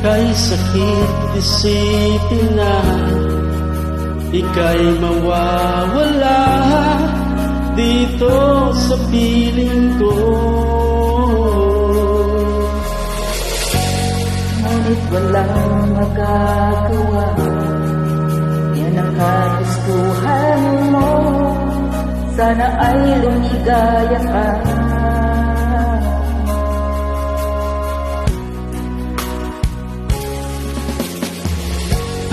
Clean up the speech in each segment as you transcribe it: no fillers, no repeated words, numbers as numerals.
Kay sakit isipin na ika'y mawawala dito sa piling ko. Ngunit walang magagawa, yan ang kagustuhan mo. Sana ay lumigaya ka.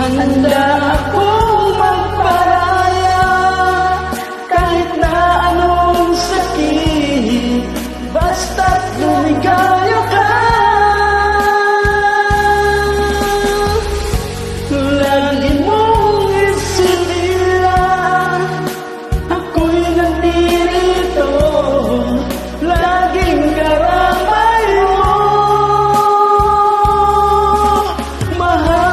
Handa akong magparaya kahit na anong sakit, basta't lumigaya ka. Lagi mong isipin lang ako'y nandito, laging karamay mo, mahal.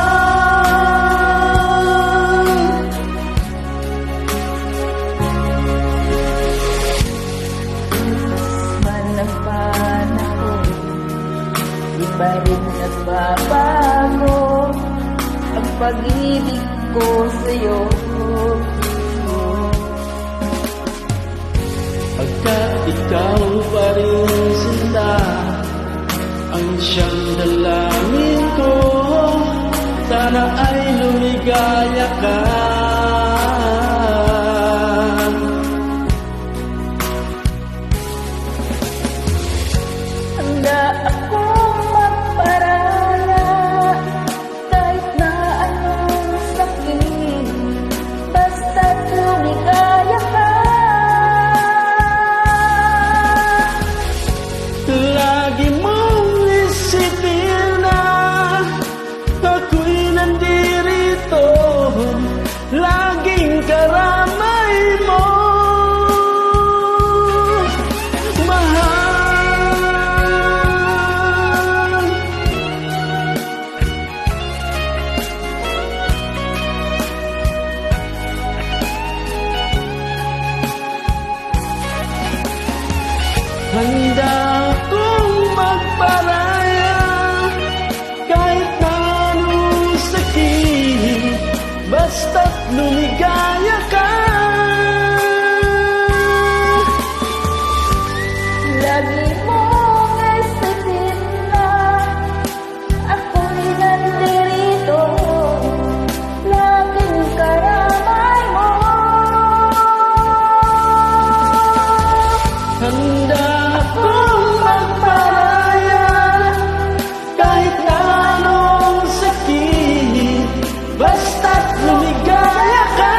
Di pa rin nagbabago ang pag-ibig ko sa'yo. Pagkat ikaw pa rin sinta ang siyang dalangin ko, sana ay lumigaya ka. Handa akong magparaya kahit na anong sakit, basta't lumigaya ka. Lagi mong isipin na ako'y nandirito, laging karamay mo, mahal. Handa akong magparaya kahit na anong sakit, basta't lumigaya ka. Lagi mong isipin na ako'y nandirito, laging karamay mo. Handa akong magparaya kahit na anong sakit, basta't lumigaya ka.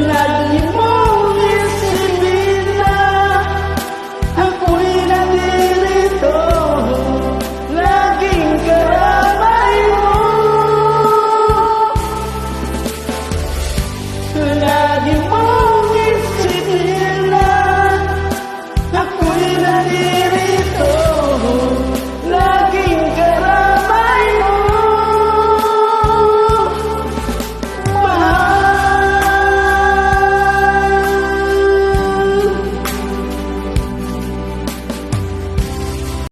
Lagi mong isipin na ako'y nandirito, laging karamay mo. Lagi mong isipin na ako'y nandirito.